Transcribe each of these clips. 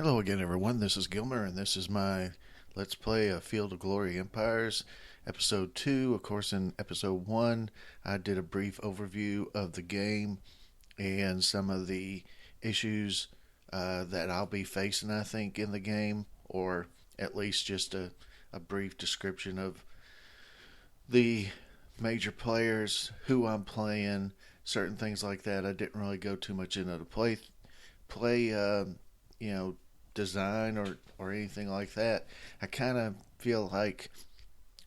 Hello again, everyone. This is Gilmer, and this is my Let's Play a Field of Glory Empires, Episode 2. Of course, in Episode 1, I did a brief overview of the game and some of the issues that I'll be facing, I think, in the game, or at least just a brief description of the major players, who I'm playing, certain things like that. I didn't really go too much into the play you know design or anything like that. I kind of feel like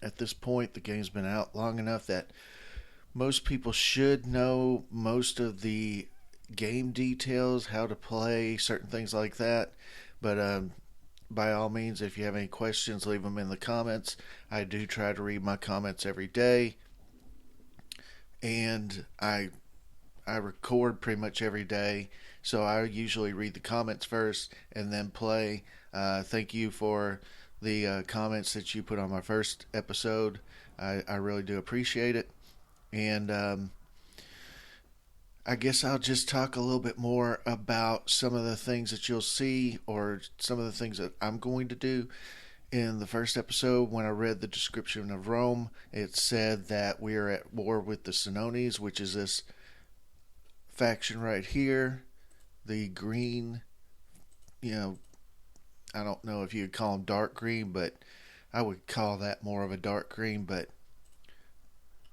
at this point the game's been out long enough that most people should know most of the game details, how to play, certain things like that. But by all means, if you have any questions, leave them in the comments. I do try to read my comments every day, and I record pretty much every day, so I usually read the comments first and then play. Thank you for the comments that you put on my first episode. I really do appreciate it. And I guess I'll just talk a little bit more about some of the things that you'll see, or some of the things that I'm going to do. In the first episode, when I read the description of Rome, it said that we are at war with the Senones, which is this faction right here, the green, you know, I don't know if you'd call them dark green, but I would call that more of a dark green. But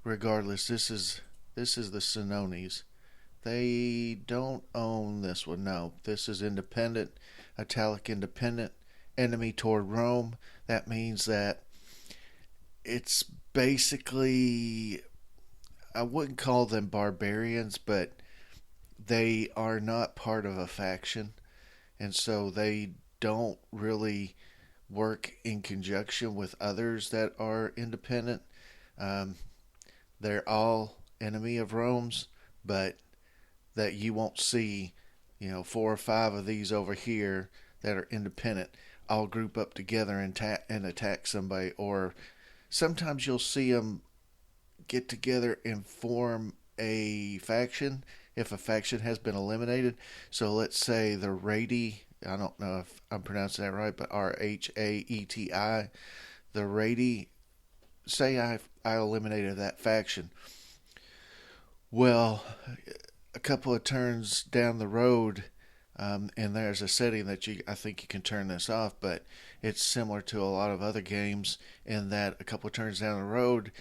regardless, this is the Senones. They don't own this one. No, this is independent, italic independent, enemy toward Rome. That means that it's basically, I wouldn't call them barbarians, but they are not part of a faction, and so they don't really work in conjunction with others that are independent. Um, they're all enemy of Rome's, but that you won't see, 4 or 5 of these over here that are independent all group up together and attack somebody. Or sometimes you'll see them get together and form a faction if a faction has been eliminated. So let's say the Radi, I don't know if I'm pronouncing that right, but Rhaeti, the Radi, say I eliminated that faction. Well, a couple of turns down the road, and there's a setting that I think you can turn this off, but it's similar to a lot of other games in that a couple of turns down the road,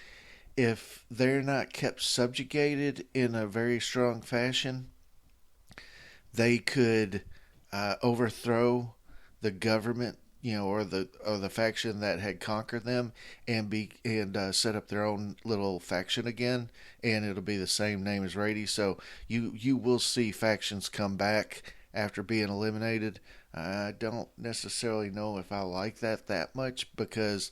if they're not kept subjugated in a very strong fashion, they could overthrow the government, or the faction that had conquered them, and set up their own little faction again, and it'll be the same name as Rady. So you will see factions come back after being eliminated. I don't necessarily know if I like that much, because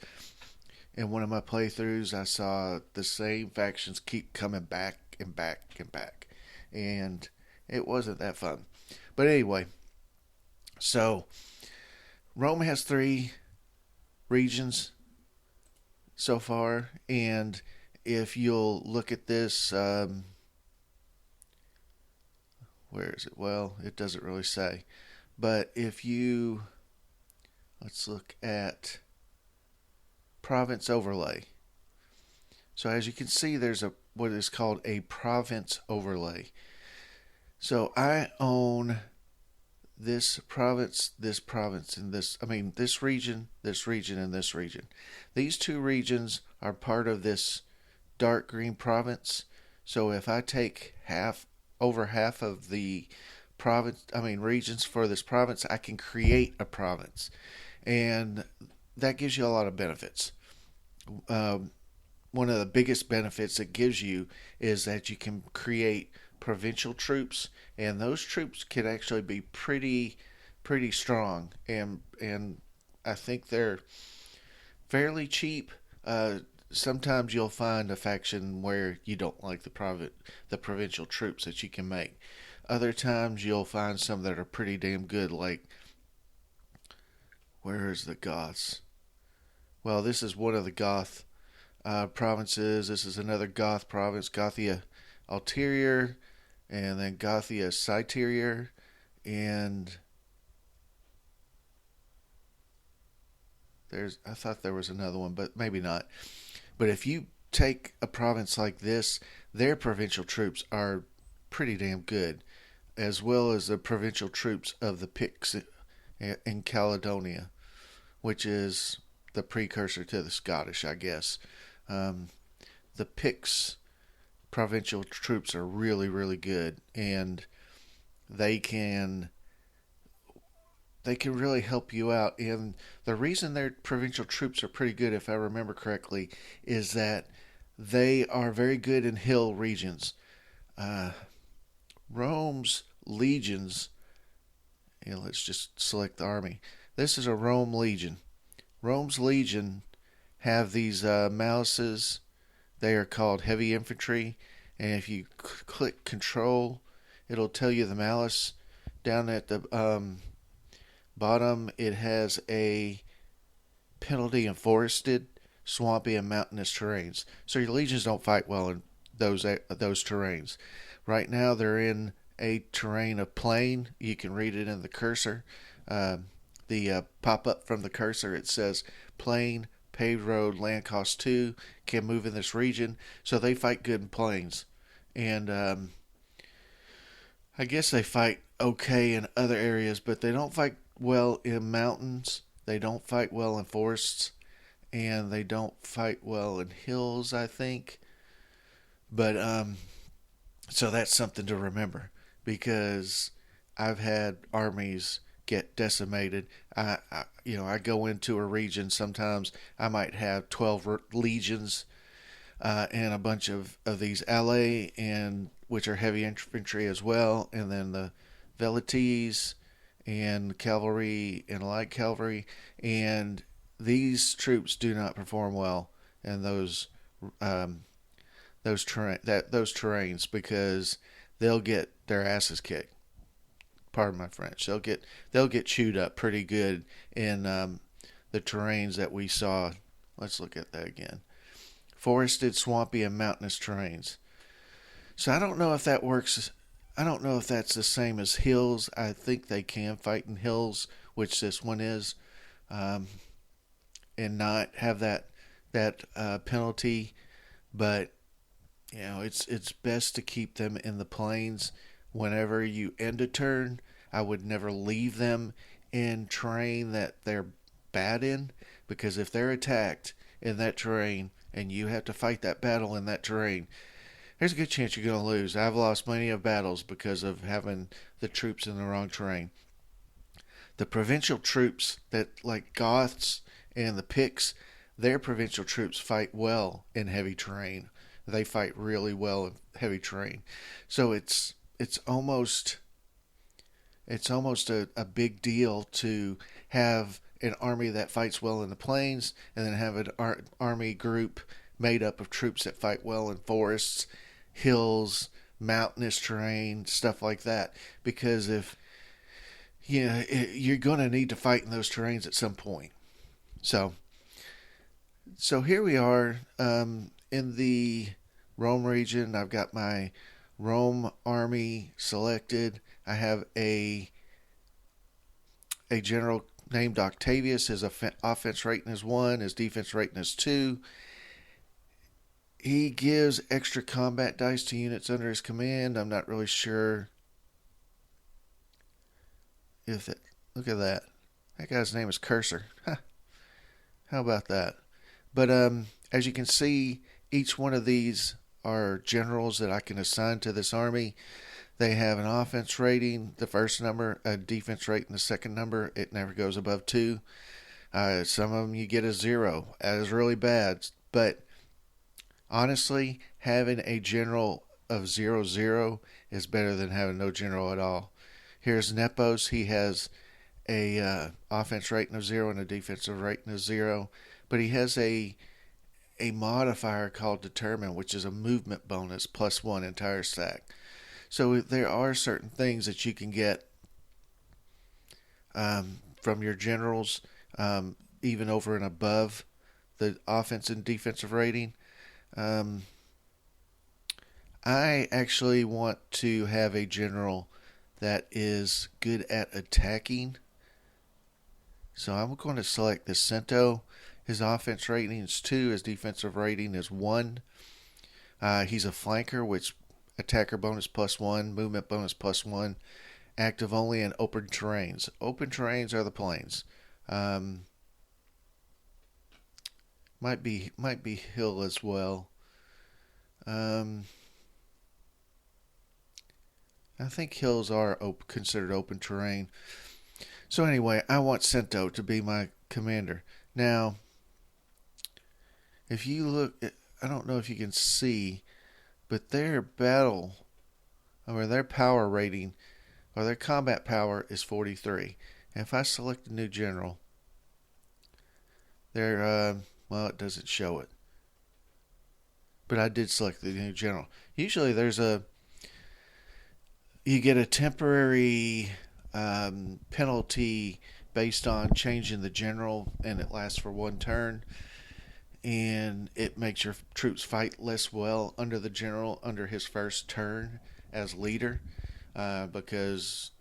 in one of my playthroughs, I saw the same factions keep coming back and back and back, and it wasn't that fun. But anyway, so Rome has 3 regions so far, and if you'll look at this, where is it? Well, it doesn't really say, but let's look at province overlay. So as you can see, there's what is called a province overlay. So I own this province, and this region, and this region. These 2 regions are part of this dark green province. So if I take over half of the regions for this province, I can create a province, and that gives you a lot of benefits. One of the biggest benefits it gives you is that you can create provincial troops, and those troops can actually be pretty strong, and I think they're fairly cheap. Sometimes you'll find a faction where you don't like the provincial troops that you can make. Other times you'll find some that are pretty damn good, like, where is the Goths? Well, this is one of the Goth provinces. This is another Goth province, Gothia Ulterior, and then Gothia Citerior, and I thought there was another one, but maybe not. But if you take a province like this, their provincial troops are pretty damn good, as well as the provincial troops of the Picts in Caledonia, which is the precursor to the Scottish, I guess. Um, the Picts provincial troops are really, really good, and they can they can really help you out. And the reason their provincial troops are pretty good, if I remember correctly, is that they are very good in hill regions. Uh, Rome's legions, let's just select the army. This is a Rome legion. Rome's legion have these malices. They are called heavy infantry, and if you click control, it'll tell you the malice. Down at the bottom, it has a penalty in forested, swampy, and mountainous terrains. So your legions don't fight well in those terrains. Right now, they're in a terrain of plain. You can read it in the cursor. The pop up from the cursor, it says plain, paved road, land cost 2, can move in this region. So they fight good in plains. And I guess they fight okay in other areas, but they don't fight well in mountains. They don't fight well in forests. And they don't fight well in hills, I think. But so that's something to remember, because I've had armies get decimated. I go into a region, sometimes I might have 12 legions and a bunch of these LA, and which are heavy infantry as well, and then the velites and cavalry and light cavalry, and these troops do not perform well in um, those terrains, because they'll get their asses kicked. Pardon my French. They'll get chewed up pretty good in the terrains that we saw. Let's look at that again. Forested, swampy, and mountainous terrains. So I don't know if that works. I don't know if that's the same as hills. I think they can fight in hills, which this one is, um, and not have that penalty. But it's best to keep them in the plains. Whenever you end a turn, I would never leave them in terrain that they're bad in, because if they're attacked in that terrain and you have to fight that battle in that terrain, there's a good chance you're going to lose. I've lost many of battles because of having the troops in the wrong terrain. The provincial troops, that like Goths and the Picts, their provincial troops fight well in heavy terrain. They fight really well in heavy terrain. So it's almost a big deal to have an army that fights well in the plains, and then have an army group made up of troops that fight well in forests, hills, mountainous terrain, stuff like that. Because if you're going to need to fight in those terrains at some point. So here we are in the Rome region. I've got my Rome army selected. I have a general named Octavius. His offense rating is 1. His defense rating is 2. He gives extra combat dice to units under his command. I'm not really sure if it. Look at that. That guy's name is Cursor. Huh. How about that? But as you can see, each one of these are generals that I can assign to this army. They have an offense rating, the first number, a defense rating, the second number. It never goes above 2. Some of them you get a 0. That is really bad. But honestly, having a general of 0-0 is better than having no general at all. Here's Nepos. He has a offense rating of 0 and a defensive rating of 0. But he has a modifier called Determine, which is a movement bonus plus 1 entire stack. So there are certain things that you can get from your generals, even over and above the offense and defensive rating. I actually want to have a general that is good at attacking. So I'm going to select the Cento. His offense rating is 2. His defensive rating is 1. He's a flanker, which attacker bonus +1, movement bonus +1, active only in open terrains. Open terrains are the plains. Um, might be hill as well. Um, I think hills are considered open terrain. So anyway, I want Cento to be my commander. Now, if you look, I don't know if you can see, but their battle or their power rating or their combat power is 43. And if I select a new general, their well, it doesn't show it, but I did select the new general. Usually, you get a temporary penalty based on changing the general, and it lasts for 1 turn, and it makes your troops fight less well under the general under his first turn as leader, because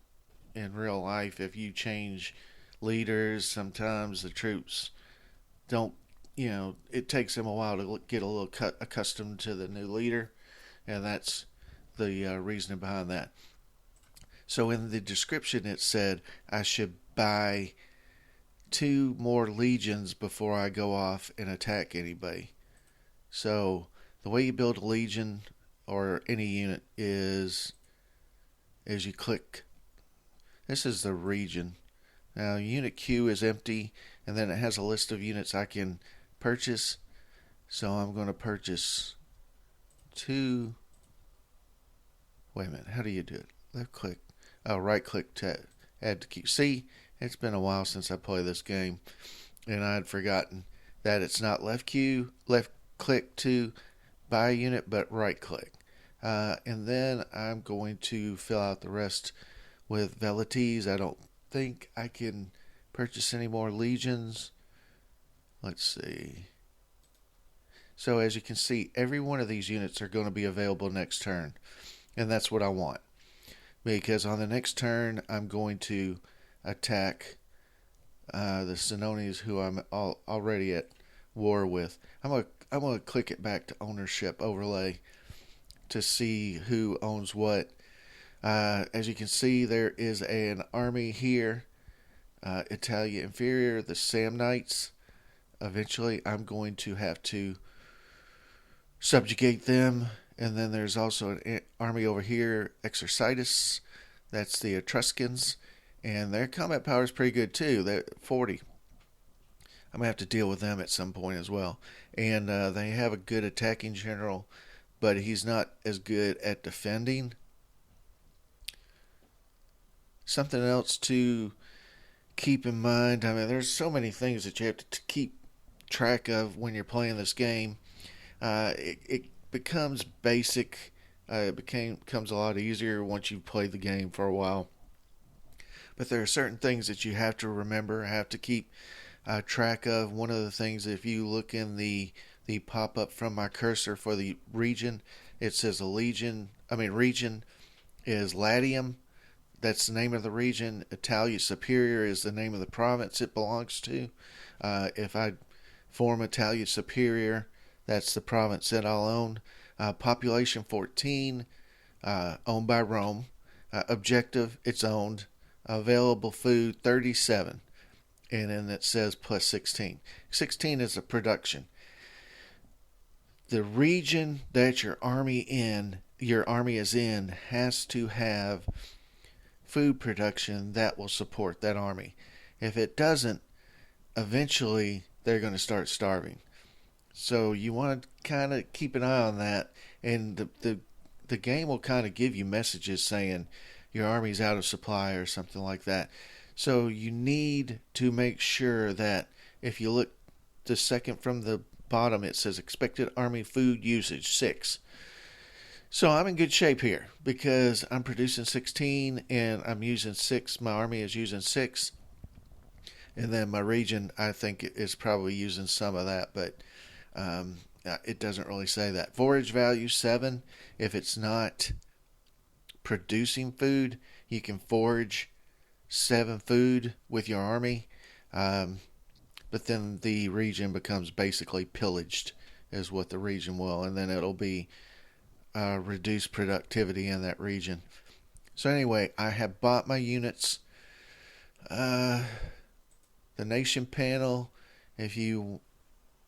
in real life, if you change leaders, sometimes the troops don't. It takes them a while to get a little accustomed to the new leader, and that's the reasoning behind that. So in the description, it said I should buy 2 more legions before I go off and attack anybody. So the way you build a legion or any unit is you click. This is the region. Now unit Q is empty, and then it has a list of units I can purchase. So I'm going to purchase 2. Wait a minute. How do you do it? Left click. Oh, right click to add to queue. See, it's been a while since I played this game, and I had forgotten that it's not left click to buy a unit, but right click. And then I'm going to fill out the rest with velites. I don't think I can purchase any more legions. Let's see. So as you can see, every one of these units are going to be available next turn, and that's what I want, because on the next turn I'm going to attack the Senones, who I'm already at war with. I'm gonna click it back to ownership overlay to see who owns what. As you can see, there is an army here, Italia Inferior, the Samnites. Eventually, I'm going to have to subjugate them. And then there's also an army over here, Exercitus. That's the Etruscans. And their combat power is pretty good too. They're 40. I'm going to have to deal with them at some point as well. And they have a good attacking general, but he's not as good at defending. Something else to keep in mind, I mean, there's so many things that you have to keep track of when you're playing this game. It becomes basic. It becomes a lot easier once you've played the game for a while. But there are certain things that you have to remember, have to keep track of. One of the things, if you look in the pop-up from my cursor for the region, it says region is Latium. That's the name of the region. Italia Superior is the name of the province it belongs to. If I form Italia Superior, that's the province that I'll own. Population 14, owned by Rome. Objective, it's owned. Available food, 37. And then it says plus 16. 16 is a production. The region that your army is in, has to have food production that will support that army. If it doesn't, eventually they're going to start starving. So you want to kind of keep an eye on that, and the game will kind of give you messages saying your army's out of supply or something like that. So you need to make sure that if you look the second from the bottom, it says expected army food usage 6. So I'm in good shape here because I'm producing 16 and I'm using 6. My army is using 6. And then my region, I think, is probably using some of that, but it doesn't really say that. Forage value 7. If it's not producing food, you can forage 7 food with your army. Um, but then the region becomes basically pillaged, is what the region will, and then it'll be reduced productivity in that region. So anyway, I have bought my units. Uh, the nation panel, if you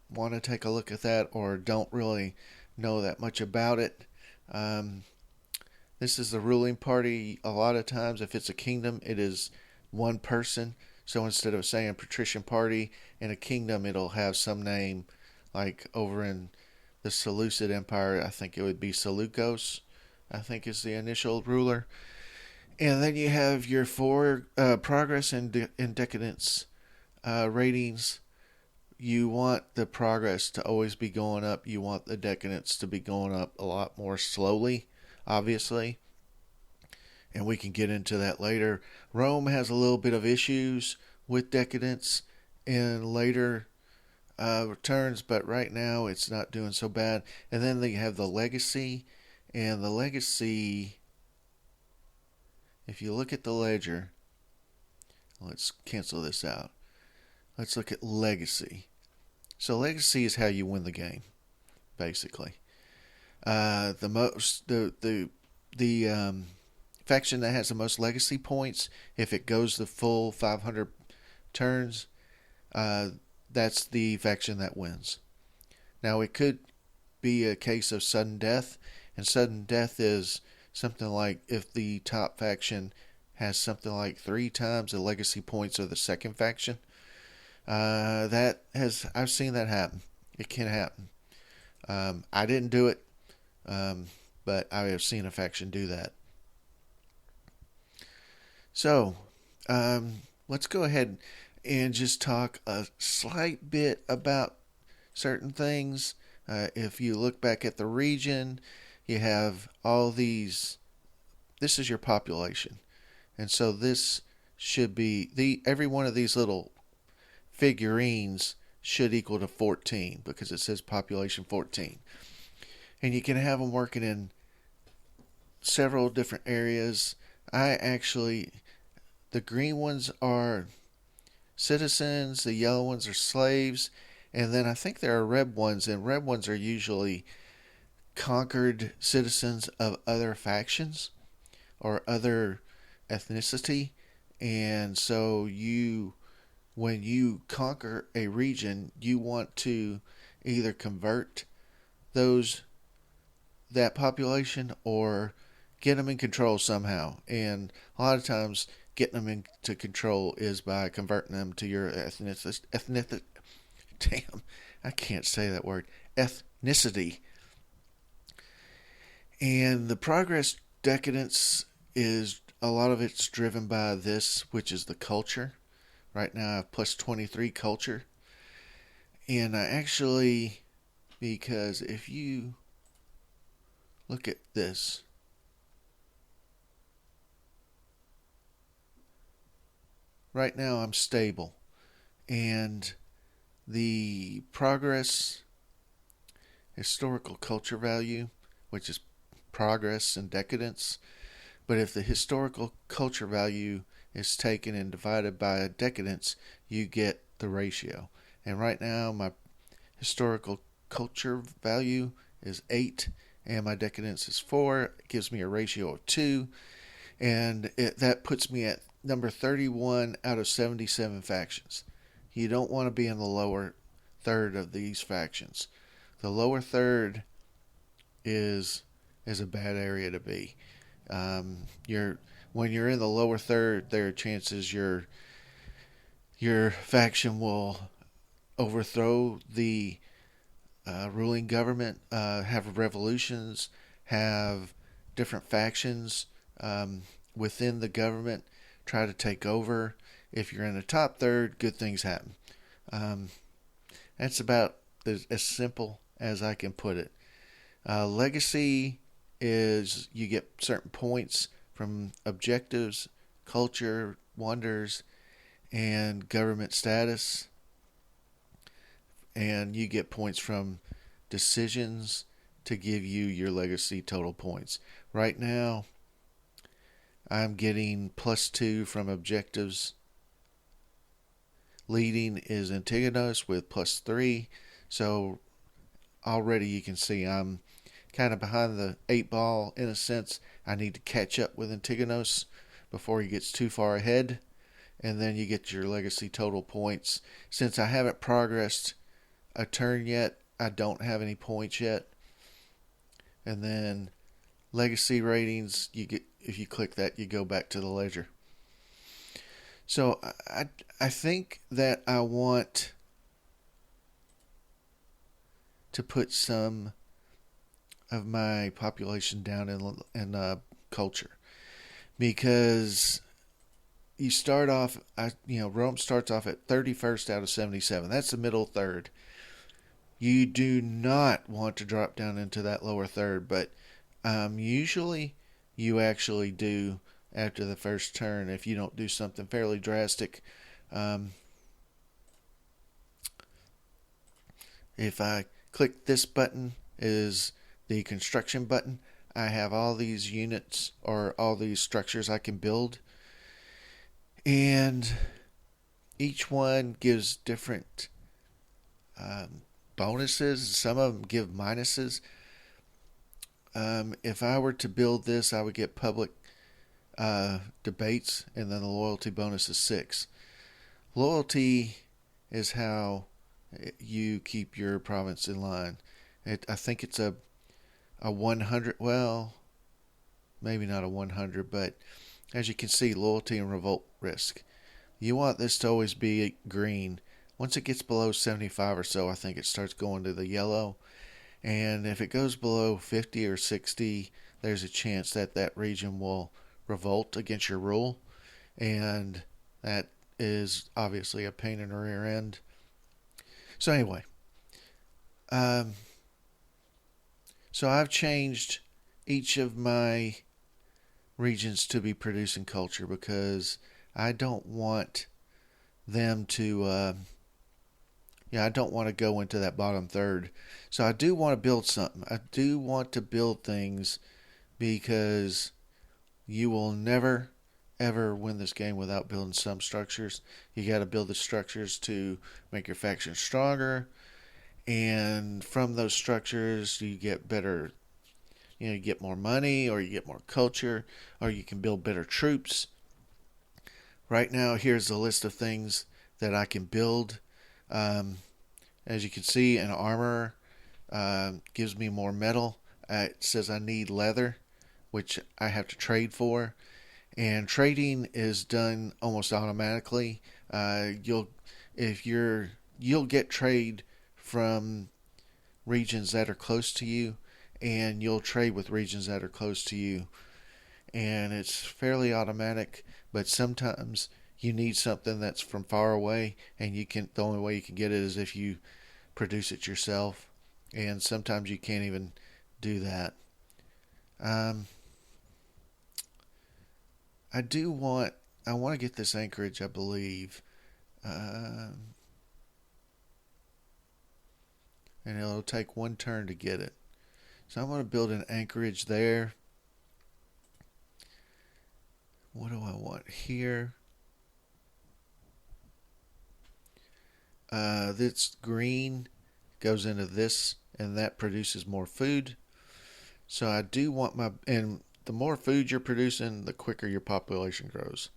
want to take a look at that or don't really know that much about it, um, this is the ruling party. A lot of times, if it's a kingdom, it is one person. So instead of saying patrician party in a kingdom, it'll have some name, like over in the Seleucid Empire, I think it would be Seleucos, I think is the initial ruler. And then you have your four progress and decadence ratings. You want the progress to always be going up. You want the decadence to be going up a lot more slowly, obviously. And we can get into that later. Rome has a little bit of issues with decadence in later returns, but right now it's not doing so bad. And then they have the legacy, and the legacy, if you look at the ledger, let's cancel this out. Let's look at legacy. So legacy is how you win the game, basically. The faction that has the most legacy points, if it goes the full 500 turns, that's the faction that wins. Now it could be a case of sudden death, and sudden death is something like if the top faction has something like 3 times the legacy points of the second faction. I've seen that happen. It can happen. I didn't do it, but I have seen a faction do that. So, let's go ahead and just talk a slight bit about certain things. If you look back at the region, you have all these. This is your population, and so this should be every one of these little figurines should equal to 14 because it says population 14. And you can have them working in several different areas. The green ones are citizens, the yellow ones are slaves, and then I think there are red ones, and red ones are usually conquered citizens of other factions or other ethnicity. And so when you conquer a region, you want to either convert that population or get them in control somehow. And a lot of times, getting them into control is by converting them to your damn, I can't say that word. Ethnicity. And the progress decadence is a lot of it's driven by this, which is the culture. Right now I have plus 23 culture. And because if you look at this, right now I'm stable. And the progress historical culture value, which is progress and decadence, but if the historical culture value is taken and divided by a decadence, you get the ratio. And right now, my historical culture value is 8, and my decadence is 4. It gives me a ratio of 2, and that puts me at number 31 out of 77 factions. You don't want to be in the lower third of these factions. The lower third is a bad area to be. When you're in the lower third, there are chances your faction will overthrow the ruling government, have revolutions, have different factions within the government try to take over. If you're in the top third, good things happen. That's about as simple as I can put it. Legacy is you get certain points from objectives, culture, wonders, and government status. And you get points from decisions to give you your legacy total points. Right now, I'm getting plus 2 from objectives. Leading is Antigonos with +3. So already you can see I'm kind of behind the 8 ball in a sense. I need to catch up with Antigonos before he gets too far ahead. And then you get your legacy total points. Since I haven't progressed a turn yet, I don't have any points yet. And then legacy ratings, you get, if you click that, you go back to the ledger. So I think that I want to put some of my population down in culture, because you start off, Rome starts off at 31st out of 77. That's the middle third. You do not want to drop down into that lower third, but usually you actually do after the first turn if you don't do something fairly drastic. If I click this button, is the construction button, I have all these units or all these structures I can build, and each one gives different bonuses. Some of them give minuses. If I were to build this, I would get public debates, and then the loyalty bonus is 6. Loyalty is how you keep your province in line. I think it's a 100. Well, maybe not a 100, but as you can see, loyalty and revolt risk. You want this to always be green. Once it gets below 75 or so, I think it starts going to the yellow. And if it goes below 50 or 60, there's a chance that that region will revolt against your rule. And that is obviously a pain in the rear end. So anyway, so I've changed each of my regions to be producing culture because I don't want them to, I don't want to go into that bottom third. So I do want to build something. I do want to build things because you will never, ever win this game without building some structures. You got to build the structures to make your faction stronger. And from those structures, you get better, you get more money, or you get more culture, or you can build better troops. Right now, here's a list of things that I can build. As you can see, an armor gives me more metal. It says I need leather, which I have to trade for. And trading is done almost automatically. You'll get trade from regions that are close to you, and you'll trade with regions that are close to you, and it's fairly automatic. But sometimes you need something that's from far away, and the only way you can get it is if you produce it yourself, and sometimes you can't even do that. I want to get this anchorage, I believe. And it'll take one turn to get it. So I'm going to build an anchorage there. What do I want here? This green goes into this, and that produces more food. So I do want and the more food you're producing, the quicker your population grows.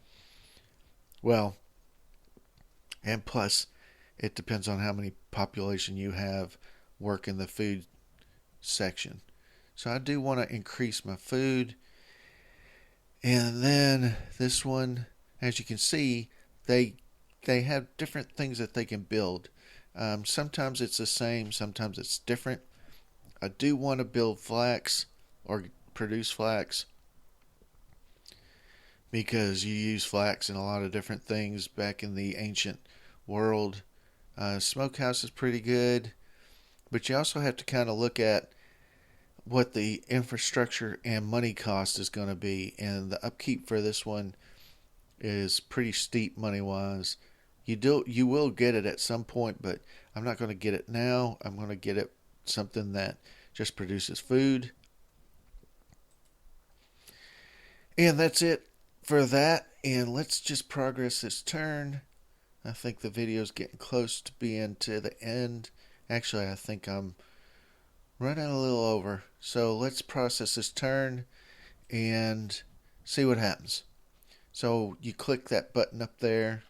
Well, and plus, it depends on how many population you have work in the food section. So I do want to increase my food. And then this one, as you can see, they have different things that they can build. Sometimes it's the same, sometimes it's different. I do want to build flax or produce flax because you use flax in a lot of different things back in the ancient world. Smokehouse is pretty good. But you also have to kind of look at what the infrastructure and money cost is going to be. And the upkeep for this one is pretty steep money-wise. You will get it at some point, but I'm not going to get it now. I'm going to get it something that just produces food. And that's it for that. And let's just progress this turn. I think the video's getting close to being to the end. Actually, I think I'm running a little over. So let's process this turn and see what happens. So you click that button up there,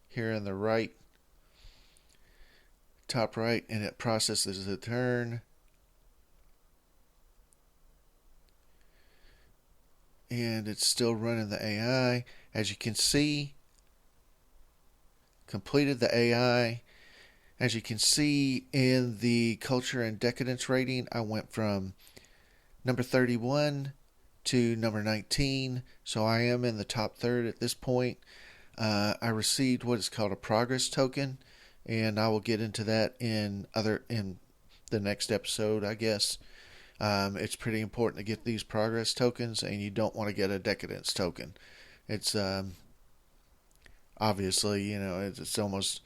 here in the right, top right, and it processes the turn. And it's still running the AI. As you can see, completed the AI. As you can see in the culture and decadence rating, I went from number 31 to number 19. So I am in the top third at this point. I received what is called a progress token, and I will get into that in the next episode, I guess. It's pretty important to get these progress tokens, and you don't want to get a decadence token. It's obviously, it's almost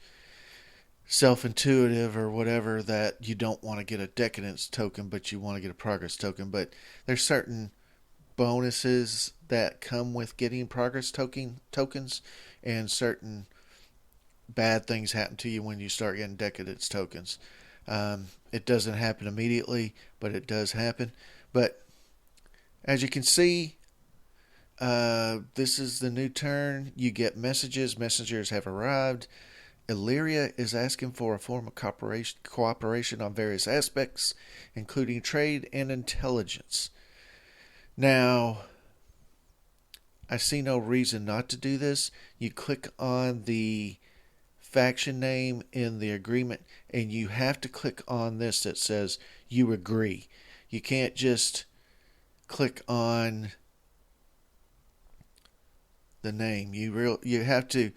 self-intuitive or whatever that you don't want to get a decadence token, but you want to get a progress token. But there's certain bonuses that come with getting progress tokens, and certain bad things happen to you when you start getting decadence tokens. It doesn't happen immediately, but it does happen. But as you can see, this is the new turn. You get messages. Messengers have arrived. Illyria is asking for a form of cooperation on various aspects, including trade and intelligence. Now, I see no reason not to do this. You click on the faction name in the agreement, and you have to click on this that says you agree. You can't just click on the name. You have to.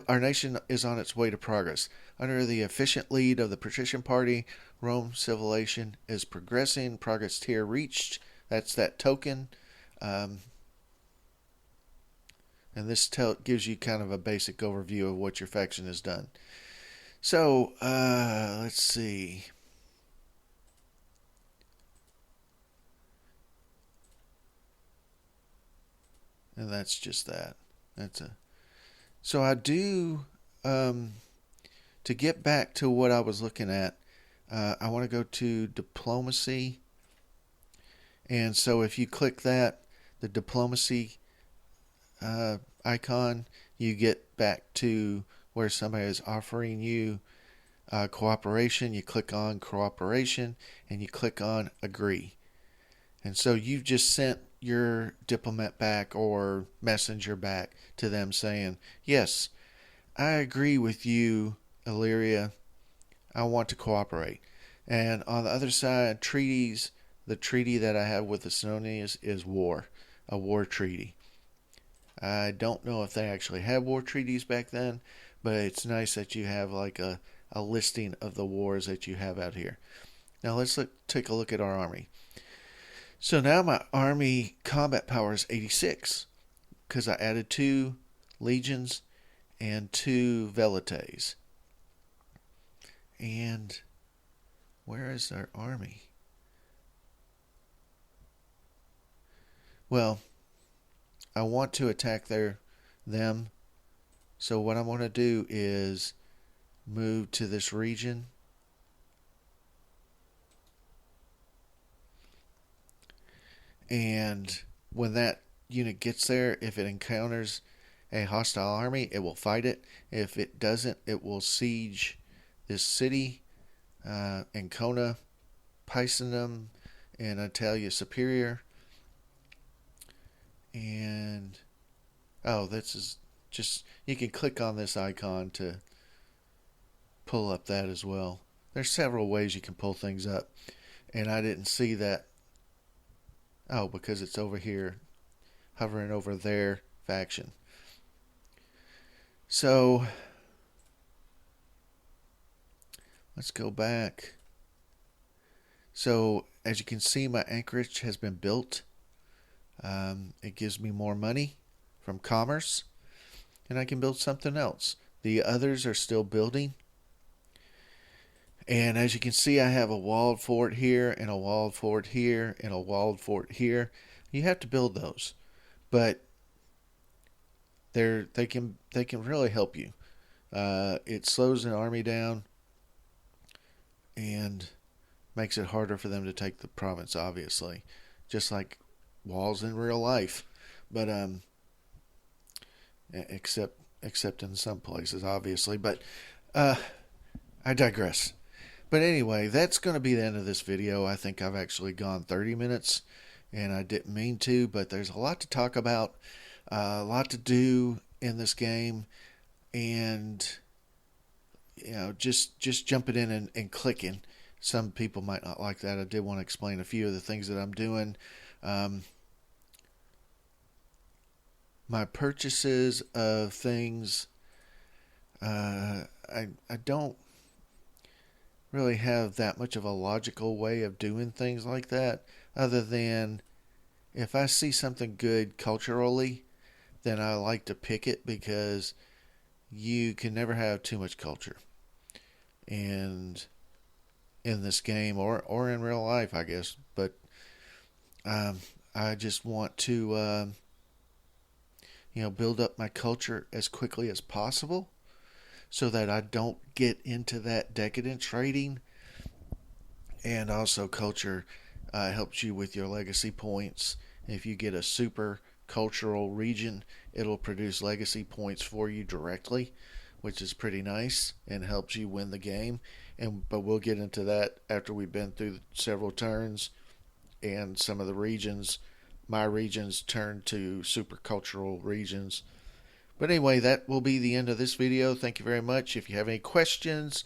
Our nation is on its way to progress. Under the efficient lead of the Patrician Party, Rome civilization is progressing. Progress tier reached. That's that token. And this gives you kind of a basic overview of what your faction has done. So, let's see. And that's just that. So I do, to get back to what I was looking at, I want to go to diplomacy. And so if you click that, the diplomacy icon, you get back to where somebody is offering you cooperation. You click on cooperation and you click on agree. And so you've just sent your diplomat back or messenger back to them saying, yes, I agree with you, Illyria. I want to cooperate. And on the other side, treaties, the treaty that I have with the Senonians is war, a war treaty. I don't know if they actually had war treaties back then, but it's nice that you have like a listing of the wars that you have out here. Now let's take a look at our army. So now my army combat power is 86 because I added 2 legions and 2 velites. And where is our army? Well, I want to attack them. So what I'm going to do is move to this region. And when that unit gets there, if it encounters a hostile army, it will fight it. If it doesn't, it will siege this city, Ancona, Picenum, and Italia Superior. And this is just, you can click on this icon to pull up that as well. There's several ways you can pull things up, and I didn't see that. Because it's over here, hovering over their faction. So let's go back. So as you can see, my anchorage has been built. It gives me more money from commerce, and I can build something else. The others are still building. And as you can see, I have a walled fort here, and a walled fort here, and a walled fort here. You have to build those, but they can really help you. It slows an army down and makes it harder for them to take the province, obviously, just like walls in real life. But except in some places, obviously. But uh, I digress. But anyway, that's going to be the end of this video. I think I've actually gone 30 minutes, and I didn't mean to, but there's a lot to talk about, a lot to do in this game, and just jumping in and clicking. Some people might not like that. I did want to explain a few of the things that I'm doing. Um, my purchases of things, I don't really have that much of a logical way of doing things like that, other than if I see something good culturally, then I like to pick it because you can never have too much culture. And in this game or in real life, I guess. But um, I just want to build up my culture as quickly as possible so that I don't get into that decadent trading. And also, culture helps you with your legacy points. If you get a super cultural region, it'll produce legacy points for you directly, which is pretty nice and helps you win the game. But we'll get into that after we've been through several turns and some of the regions. My regions turn to super cultural regions. But anyway, that will be the end of this video. Thank you very much. If you have any questions,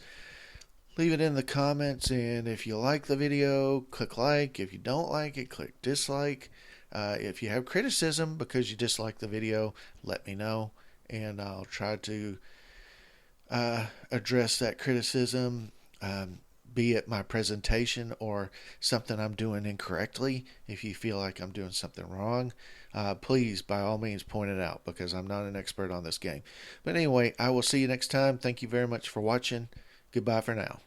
leave it in the comments. And if you like the video, click like. If you don't like it, click dislike. If you have criticism because you dislike the video, let me know. And I'll try to address that criticism, be it my presentation or something I'm doing incorrectly. If you feel like I'm doing something wrong, please, by all means, point it out because I'm not an expert on this game. But anyway, I will see you next time. Thank you very much for watching. Goodbye for now.